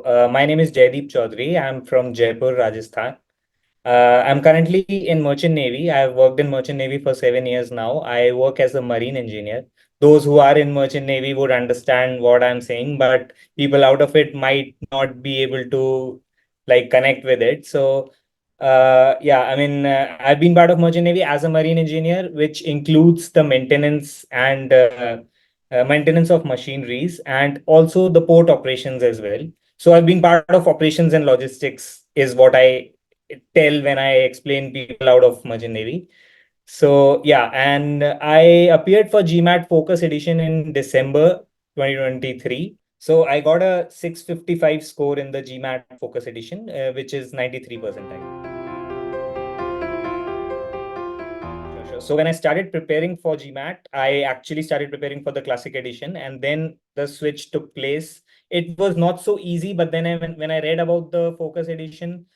My name is Jaideep Chaudhary. I'm from Jaipur, Rajasthan. I'm currently in Merchant Navy. I've worked in Merchant Navy for 7 years now. I work as a marine engineer. Those who are in Merchant Navy would understand what I'm saying, but people out of it might not be able to like connect with it. I've been part of Merchant Navy as a marine engineer, which includes the maintenance of machineries and also the port operations as well. So I've been part of operations and logistics is what I tell when I explain people out of Merchant Navy. So yeah, and I appeared for GMAT Focus Edition in December 2023. So I got a 655 score in the GMAT Focus Edition, which is 93 percentile. Sure. So when I started preparing for GMAT, I actually started preparing for the Classic Edition, and then the switch took place. It was not so easy, but then when I read about the Focus Edition,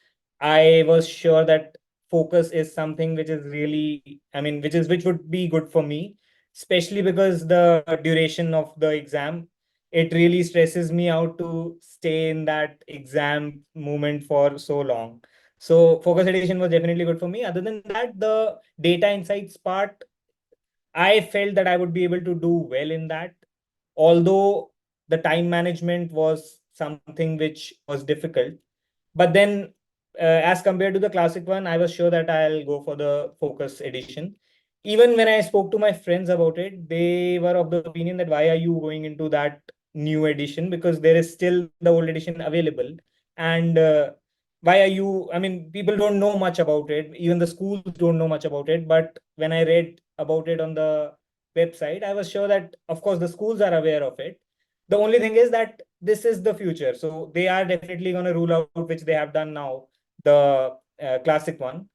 I was sure that Focus is something which is really, which would be good for me, especially because the duration of the exam, it really stresses me out to stay in that exam moment for so long. So Focus Edition was definitely good for me. Other than that, the data insights part, I felt that I would be able to do well in that. Although the time management was something which was difficult. But then, as compared to the classic one, I was sure that I'll go for the Focus Edition. Even when I spoke to my friends about it, they were of the opinion that why are you going into that new edition? Because there is still the old edition available. And why are you? I mean, people don't know much about it. Even the schools don't know much about it. But when I read about it on the website, I was sure that, of course, the schools are aware of it. The only thing is that this is the future. So they are definitely going to rule out, which they have done now, the classic one.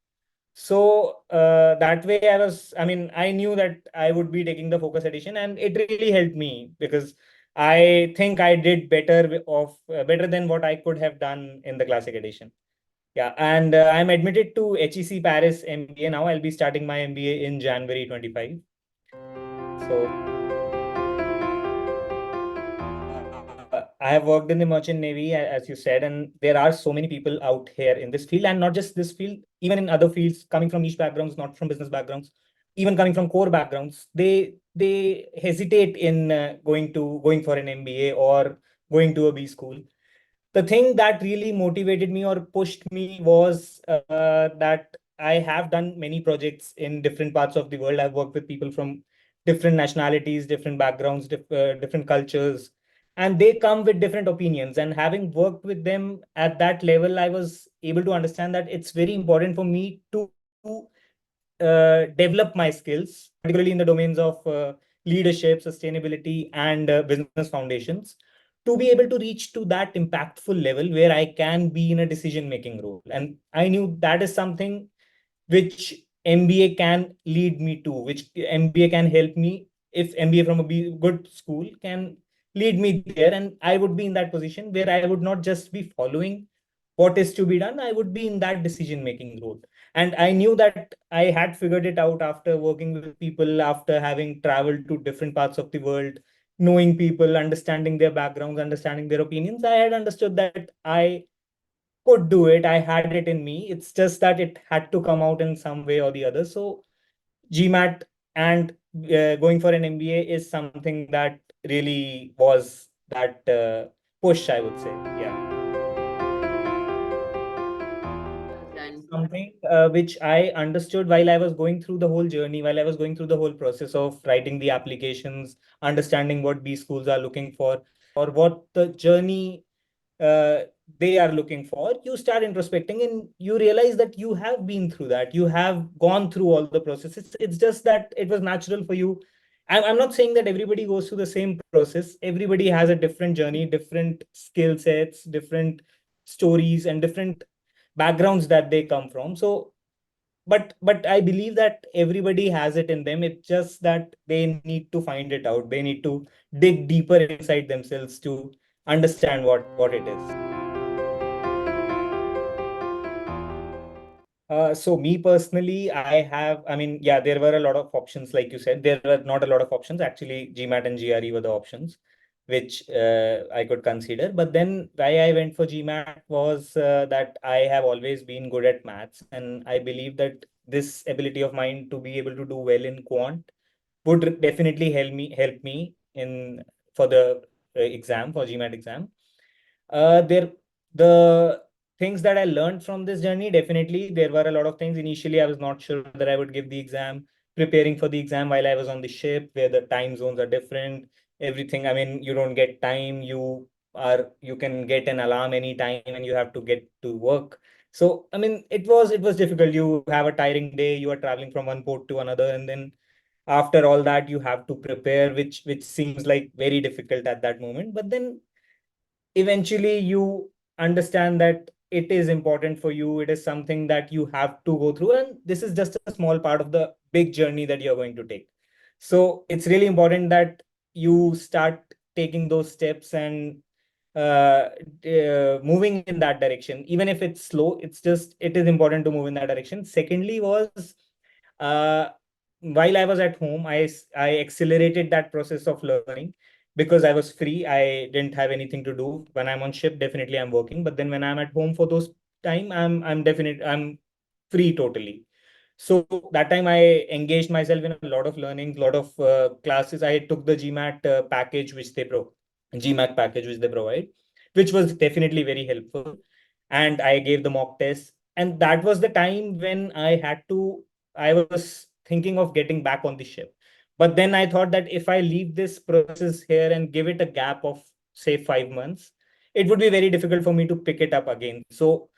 So that way, I knew that I would be taking the Focus Edition, and it really helped me because I think I did better than what I could have done in the Classic Edition. Yeah, and I'm admitted to HEC Paris MBA now. I'll be starting my MBA in January 25. So I have worked in the Merchant Navy, as you said, and there are so many people out here in this field, and not just this field, even in other fields, coming from niche backgrounds, not from business backgrounds, even coming from core backgrounds, they hesitate in going for an MBA or going to a B school. The thing that really motivated me or pushed me was that I have done many projects in different parts of the world. I've worked with people from different nationalities, different backgrounds, different cultures, and they come with different opinions. And having worked with them at that level, I was able to understand that it's very important for me to develop my skills, particularly in the domains of leadership, sustainability, and business foundations, to be able to reach to that impactful level where I can be in a decision making role. And I knew that is something which MBA can lead me to, which MBA can help me if MBA from a good school can lead me there. And I would be in that position where I would not just be following what is to be done, I would be in that decision making role. And I knew that I had figured it out after working with people, after having traveled to different parts of the world, knowing people, understanding their backgrounds, understanding their opinions. I had understood that I could do it. I had it in me. It's just that it had to come out in some way or the other. So GMAT and going for an MBA is something that really was that push, I would say. Yeah. Yes, and Something which I understood while I was going through the whole journey, while I was going through the whole process of writing the applications, understanding what B schools are looking for, or what the journey uh, they are looking for. You start introspecting and you realize that you have been through that. You have gone through all the processes. It's just that it was natural for you. I'm not saying that everybody goes through the same process. Everybody has a different journey, different skill sets, different stories, and different backgrounds that they come from. So but I believe that everybody has it in them. It's just that they need to find it out. They need to dig deeper inside themselves to understand what it is. So me personally, yeah, there were a lot of options, like you said. There were not a lot of options. Actually, GMAT and GRE were the options. which I could consider. But then why I went for GMAT was that I have always been good at maths, and I believe that this ability of mine to be able to do well in quant would definitely help me in for the exam for GMAT exam. There the things that I learned from this journey, definitely there were a lot of things. Initially, I was not sure whether I would give the exam, preparing for the exam while I was on the ship, where the time zones are different. Everything, I mean, you don't get time. You can get an alarm anytime and you have to get to work. So, I mean, it was difficult. You have a tiring day, you are traveling from one port to another, and then after all that you have to prepare, which seems like very difficult at that moment. But then eventually you understand that it is important for you, it is something that you have to go through, and this is just a small part of the big journey that you're going to take. So it's really important that you start taking those steps and moving in that direction. Even if it's slow, it is important to move in that direction. Secondly was, uh, while I was at home, I accelerated that process of learning because I was free. I didn't have anything to do. When I'm on ship, definitely I'm working. But then when I'm at home for those time, I'm free totally. So that time I engaged myself in a lot of learning, a lot of classes. I took the GMAT package which they pro GMAT package which they provide, which was definitely very helpful. And I gave the mock test. And that was the time when I was thinking of getting back on the ship. But then I thought that if I leave this process here and give it a gap of, say, 5 months, it would be very difficult for me to pick it up again. So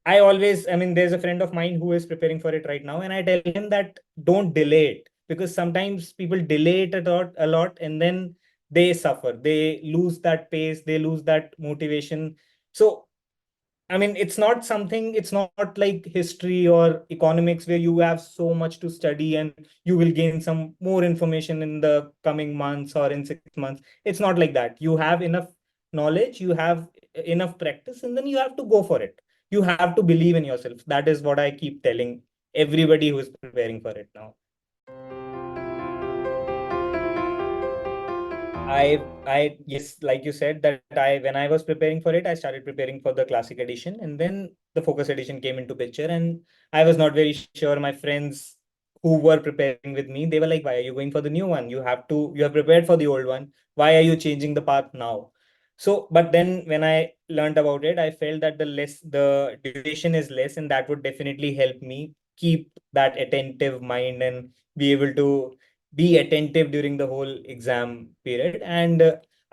I mean, there's a friend of mine who is preparing for it right now, and I tell him that don't delay it, because sometimes people delay it a lot, and then they suffer. They lose that pace, they lose that motivation. So I mean, it's not like history or economics where you have so much to study and you will gain some more information in the coming months or in 6 months. It's not like that. You have enough knowledge, you have enough practice, and then you have to go for it. You have to believe in yourself. That is what I keep telling everybody who is preparing for it now. Yes, like you said, that when I was preparing for it, I started preparing for the classic edition, and then the focus edition came into picture, and I was not very sure. My friends who were preparing with me, they were like, "Why are you going for the new one? You have prepared for the old one. Why are you changing the path now?" So, but then when I learned about it, I felt that the duration is less, and that would definitely help me keep that attentive mind and be able to be attentive during the whole exam period. And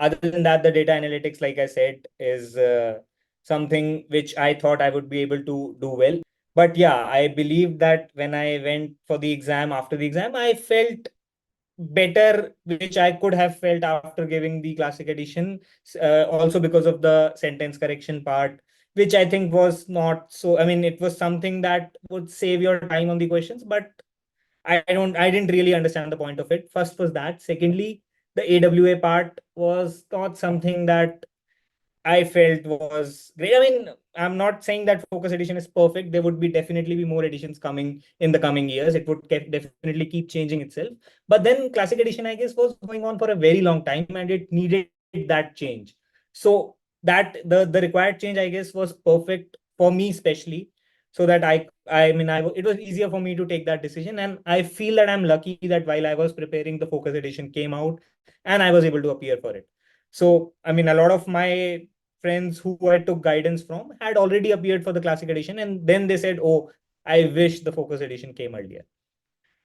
other than that, the data analytics, like I said, is something which I thought I would be able to do well. But yeah, I believe that when I went for the exam, after the exam, I felt better, which I could have felt after giving the classic edition, also because of the sentence correction part, which I think was not so, I mean, it was something that would save your time on the questions, but I didn't really understand the point of it. First was that. Secondly, the AWA part was not something that I felt was great. I mean, I'm not saying that Focus Edition is perfect. There would be definitely be more editions coming in the coming years. It would definitely keep changing itself. But then Classic Edition, I guess, was going on for a very long time, and it needed that change. So that the required change, I guess, was perfect for me, especially, so that it was easier for me to take that decision. And I feel that I'm lucky that while I was preparing, the Focus Edition came out, and I was able to appear for it. So, I mean, a lot of my friends who I took guidance from had already appeared for the classic edition, and then they said, "Oh, I wish the focus edition came earlier."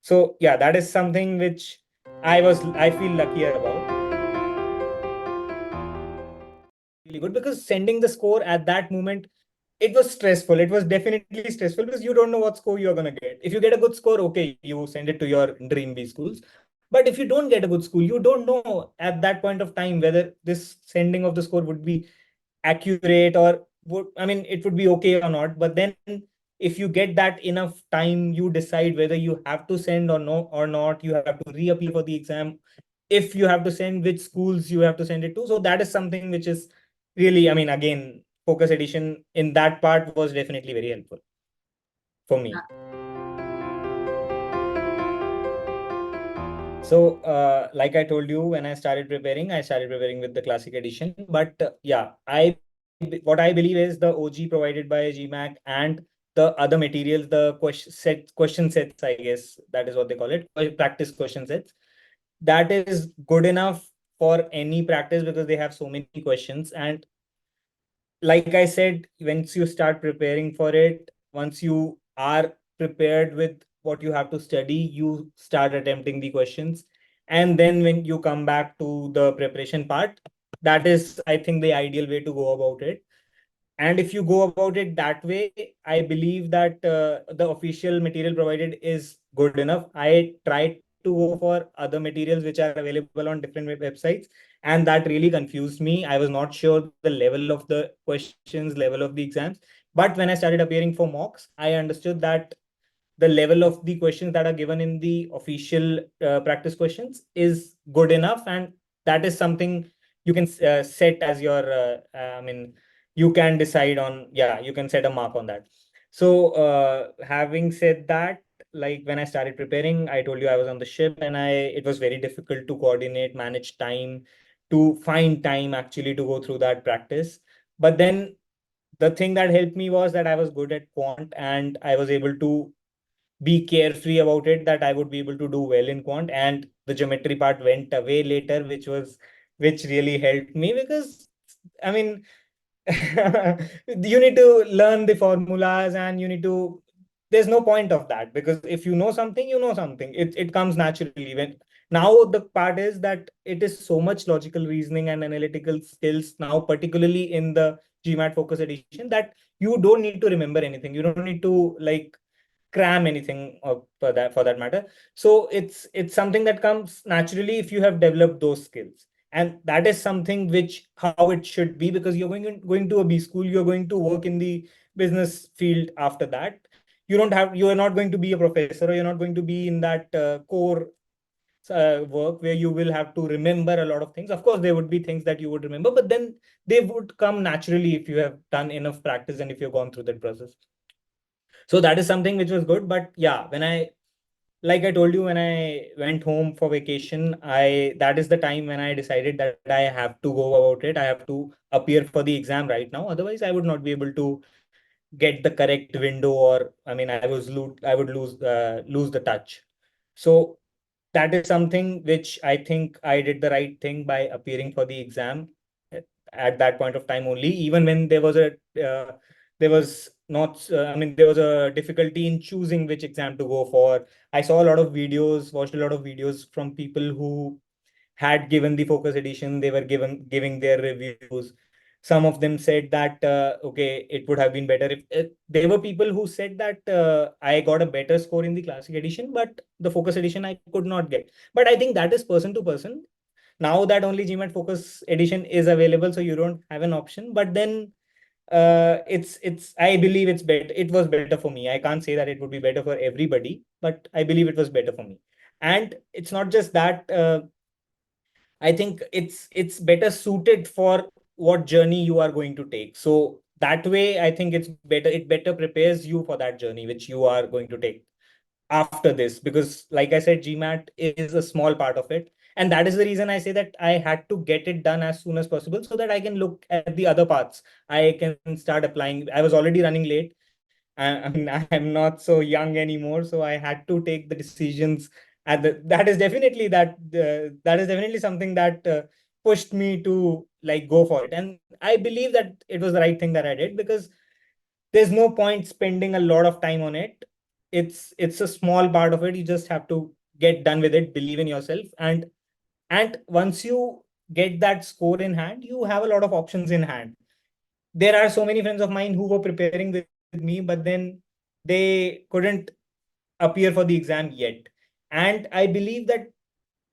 So yeah, that is something which I feel luckier about. Really good, because sending the score at that moment, it was stressful. It was definitely stressful because you don't know what score you're gonna get. If you get a good score, okay, you send it to your dream B schools. But if you don't get a good school, you don't know at that point of time whether this sending of the score would be accurate, or would, I mean, it would be okay or not. But then if you get that enough time, you decide whether you have to send or no or not. You have to reappear for the exam. If you have to send, which schools you have to send it to. So that is something which is really, I mean, again, focus edition in that part was definitely very helpful for me. So, like I told you, when I started preparing with the classic edition. But yeah, what I believe is the OG provided by GMAT and the other materials, the question sets, I guess that is what they call it, practice question sets. That is good enough for any practice because they have so many questions. And like I said, once you start preparing for it, once you are prepared with what you have to study, you start attempting the questions. And then when you come back to the preparation part, that is, I think, the ideal way to go about it. And if you go about it that way, I believe that the official material provided is good enough. I tried to go for other materials which are available on different websites, and that really confused me. I was not sure the level of the questions, level of the exams. But when I started appearing for mocks, I understood that the level of the questions that are given in the official practice questions is good enough, and that is something you can set as your I mean, you can decide on, yeah, you can set a mark on that. So having said that, like when I started preparing, I told you I was on the ship, and I it was very difficult to coordinate, manage time, to find time actually to go through that practice. But then the thing that helped me was that I was good at quant, and I was able to be carefree about it, that I would be able to do well in quant. And the geometry part went away later, which really helped me because, I mean, you need to learn the formulas, and you need to, there's no point of that, because if you know something, you know something. It comes naturally. When now the part is that it is so much logical reasoning and analytical skills now, particularly in the GMAT focus edition, that you don't need to remember anything. You don't need to like cram anything for that matter. So it's something that comes naturally if you have developed those skills. And that is something which how it should be, because you're going to a B school, you're going to work in the business field after that. You are not going to be a professor, or you're not going to be in that core work where you will have to remember a lot of things. Of course, there would be things that you would remember, but then they would come naturally if you have done enough practice and if you've gone through that process. So that is something which was good. But yeah, like I told you, when I went home for vacation, that is the time when I decided that I have to go about it. I have to appear for the exam right now. Otherwise, I would not be able to get the correct window, or I mean, I would lose the touch. So that is something which I think I did the right thing by appearing for the exam at that point of time only. Even when there was not, I mean, there was a difficulty in choosing which exam to go for. I saw a lot of videos, watched a lot of videos from people who had given the focus edition. They were giving their reviews. Some of them said that okay, it would have been better if there were people who said that I got a better score in the classic edition, but the focus edition I could not get. But I think that is person to person. Now that only GMAT focus edition is available, so you don't have an option. But then it's I believe it's better. It was better for me. I can't say that it would be better for everybody, but I believe it was better for me. And it's not just that. I think it's better suited for what journey you are going to take. So that way, I think it's better. It better prepares you for that journey which you are going to take after this. Because, like I said, GMAT is a small part of it, and that is the reason I say that I had to get it done as soon as possible so that I can look at the other parts. I can start applying. I was already running late. I mean, I'm not so young anymore, so I had to take the decisions. That is definitely that is definitely something that pushed me to like go for it. And I believe that it was the right thing that I did, because there's no point spending a lot of time on it. It's a small part of it. You just have to get done with it, believe in yourself, and once you get that score in hand, you have a lot of options in hand. There are so many friends of mine who were preparing with me, but then they couldn't appear for the exam yet. And I believe that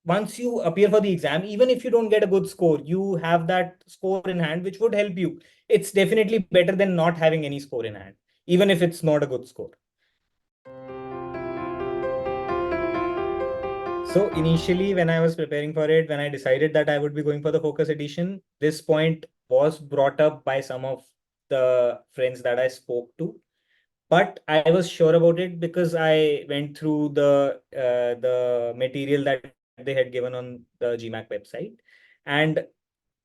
once you appear for the exam, even if you don't get a good score, you have that score in hand, which would help you. It's definitely better than not having any score in hand, even if it's not a good score. So initially, when I was preparing for it, when I decided that I would be going for the focus edition, this point was brought up by some of the friends that I spoke to. But I was sure about it because I went through the material that they had given on the GMAT website. And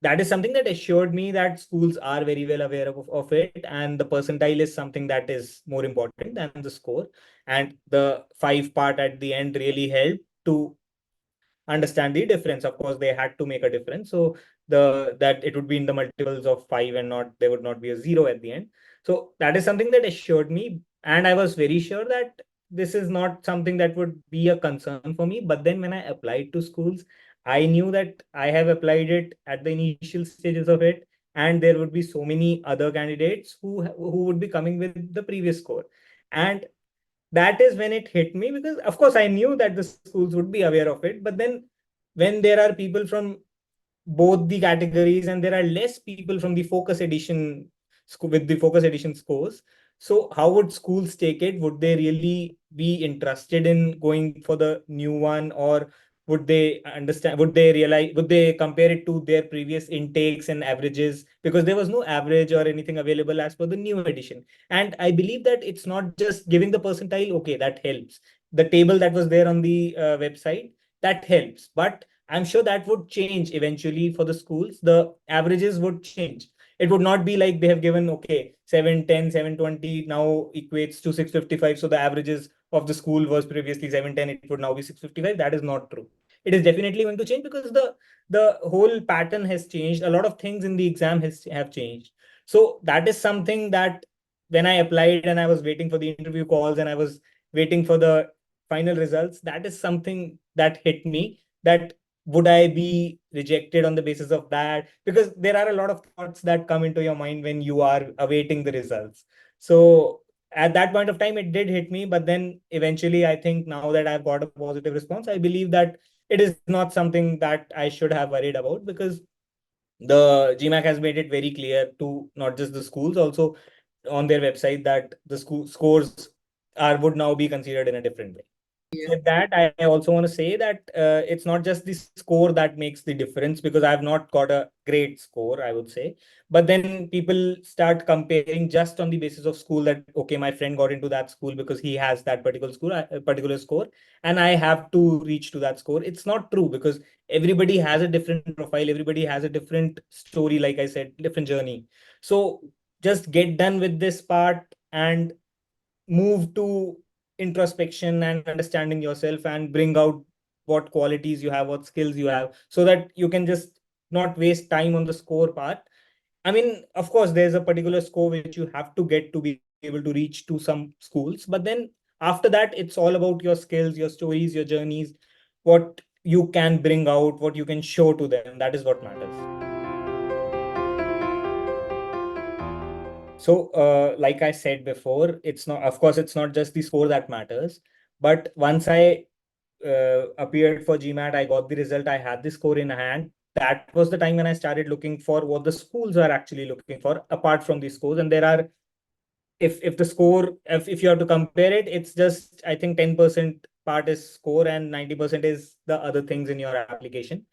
that is something that assured me that schools are very well aware of it, and the percentile is something that is more important than the score. And the five part at the end really helped to understand the difference. Of course, they had to make a difference. So that it would be in the multiples of five and not there would not be a zero at the end. So that is something that assured me. And I was very sure that this is not something that would be a concern for me. But then when I applied to schools, I knew that I have applied it at the initial stages of it. And there would be so many other candidates who would be coming with the previous score. And that is when it hit me, because of course I knew that the schools would be aware of it, but then when there are people from both the categories and there are less people from the focus edition with the focus edition scores, so how would schools take it? Would they really be interested in going for the new one, or would they understand, would they realize, would they compare it to their previous intakes and averages, because there was no average or anything available as per the new edition. And I believe that it's not just giving the percentile. Okay, that helps. The table that was there on the website, that helps. But I'm sure that would change eventually for the schools. The averages would change. It would not be like they have given, okay, 710, 720 now equates to 655. So the averages of the school was previously 710, it would now be 655. That is not true. It is definitely going to change because the whole pattern has changed. A lot of things in the exam have changed. So that is something that when I applied and I was waiting for the interview calls and I was waiting for the final results, that is something that hit me, that would I be rejected on the basis of that? Because there are a lot of thoughts that come into your mind when you are awaiting the results. So at that point of time, it did hit me. But then eventually, I think now that I've got a positive response, I believe that it is not something that I should have worried about, because the GMAC has made it very clear to not just the schools, also on their website, that the school scores are would now be considered in a different way. Yeah. With that, I also want to say that it's not just the score that makes the difference, because I have not got a great score, I would say. But then people start comparing just on the basis of school, that, okay, my friend got into that school because he has that particular school, particular score, and I have to reach to that score. It's not true, because everybody has a different profile, everybody has a different story, like I said, different journey. So just get done with this part and move to introspection and understanding yourself, and bring out what qualities you have, what skills you have, so that you can just not waste time on the score part. I mean, of course, there's a particular score which you have to get to be able to reach to some schools, but then after that, it's all about your skills, your stories, your journeys, what you can bring out, what you can show to them. That is what matters. So, like I said before, it's not, of course, it's not just the score that matters. But once I appeared for GMAT, I got the result, I had the score in hand. That was the time when I started looking for what the schools are actually looking for, apart from the scores. And there are, if the score, if you have to compare it, it's just, I think 10% part is score and 90% is the other things in your application.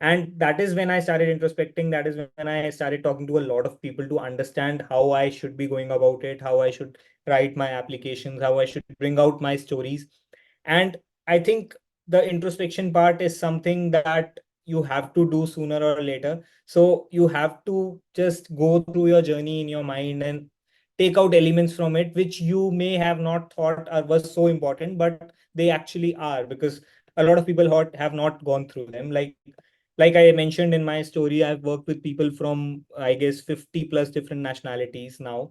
And that is when I started introspecting. That is when I started talking to a lot of people to understand how I should be going about it, how I should write my applications, how I should bring out my stories. And I think the introspection part is something that you have to do sooner or later. So you have to just go through your journey in your mind and take out elements from it which you may have not thought are was so important, but they actually are, because a lot of people have not gone through them. Like I mentioned in my story, I've worked with people from, I guess, 50 plus different nationalities now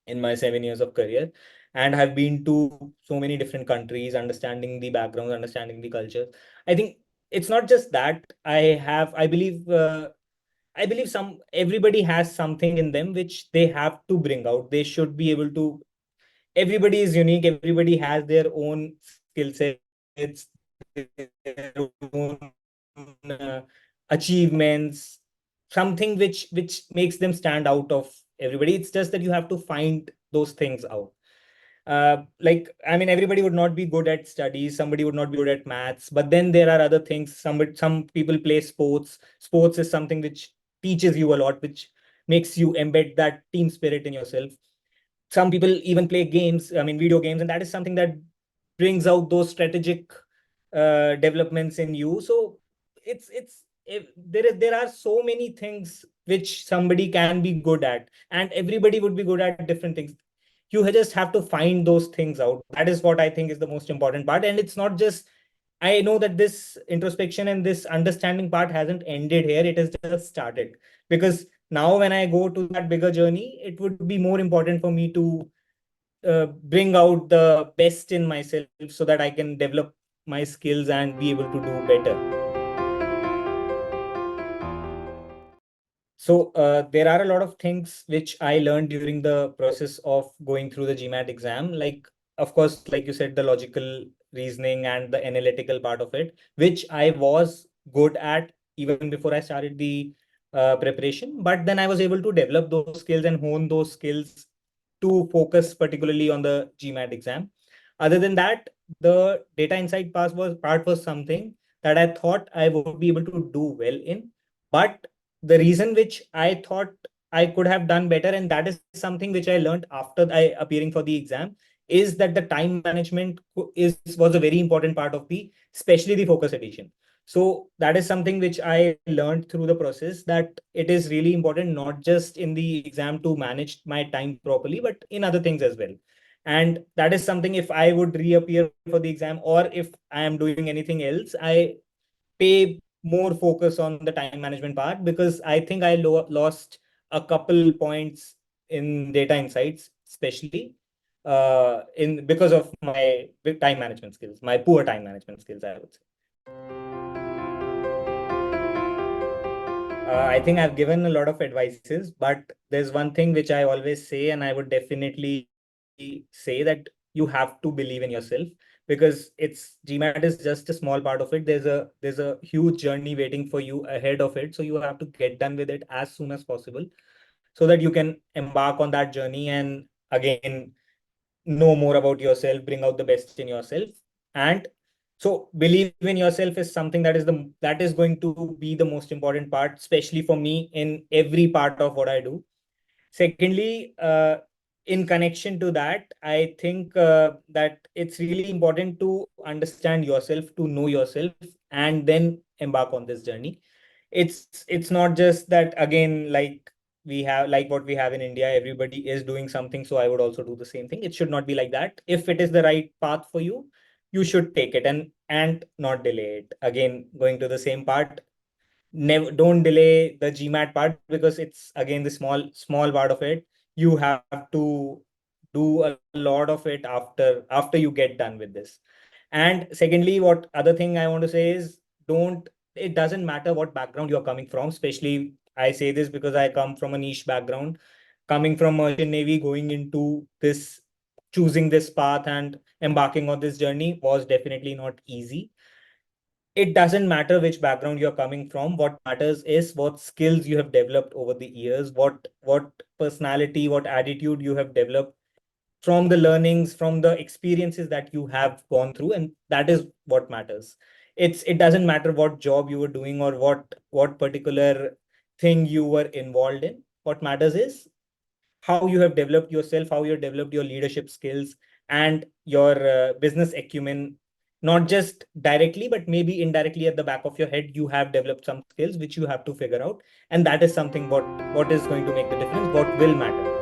in my 7 years of career, and have been to so many different countries, understanding the backgrounds, understanding the culture. I think it's not just that. I believe some everybody has something in them which they have to bring out. They should be able to. Everybody is unique. Everybody has their own skill sets, their own achievements, something which makes them stand out of everybody. It's just that you have to find those things out. Like, I mean, everybody would not be good at studies, somebody would not be good at maths, but then there are other things. Some people play sports. Sports is something which teaches you a lot, which makes you embed that team spirit in yourself. Some people even play games, I mean, video games, and that is something that brings out those strategic developments in you. So there are so many things which somebody can be good at, and everybody would be good at different things. You just have to find those things out. That is what I think is the most important part. And it's not just, I know that this introspection and this understanding part hasn't ended here. It has just started. Because now when I go to that bigger journey, it would be more important for me to bring out the best in myself so that I can develop my skills and be able to do better. So there are a lot of things which I learned during the process of going through the GMAT exam. Like, of course, like you said, the logical reasoning and the analytical part of it, which I was good at even before I started the preparation. But then I was able to develop those skills and hone those skills to focus particularly on the GMAT exam. Other than that, the data insight part was something that I thought I would be able to do well in. But the reason which I thought I could have done better, and that is something which I learned after I appearing for the exam, is that the time management is was a very important part of the, especially the focus edition. So that is something which I learned through the process, that it is really important not just in the exam to manage my time properly, but in other things as well. And that is something, if I would reappear for the exam or if I am doing anything else, I pay more focus on the time management part, because I think I lost a couple points in data insights, especially in because of my time management skills, my poor time management skills, I would say. I think I've given a lot of advices, but there's one thing which I always say, and I would definitely say that you have to believe in yourself, because it's GMAT is just a small part of it. There's a huge journey waiting for you ahead of it. So you have to get done with it as soon as possible so that you can embark on that journey and again know more about yourself, bring out the best in yourself. And so believe in yourself is something that is going to be the most important part, especially for me in every part of what I do. Secondly, in connection to that, I think that it's really important to understand yourself, to know yourself, and then embark on this journey. It's not just that, again, like we have, like what we have in India, everybody is doing something, so I would also do the same thing. It should not be like that. If it is the right path for you, you should take it and not delay it. Again, going to the same part, never, don't delay the GMAT part, because it's again the small part of it. You have to do a lot of it after you get done with this. And secondly, what other thing I want to say is, don't it doesn't matter what background you're coming from. Especially I say this because I come from a niche background, coming from merchant navy, going into this, choosing this path and embarking on this journey was definitely not easy. It doesn't matter which background you're coming from. What matters is what skills you have developed over the years, what personality, what attitude you have developed from the learnings, from the experiences that you have gone through, and that is what matters. It doesn't matter what job you were doing or what particular thing you were involved in. What matters is how you have developed yourself, how you have developed your leadership skills and your business acumen, not just directly, but maybe indirectly at the back of your head, you have developed some skills which you have to figure out. And that is something what is going to make the difference, what will matter.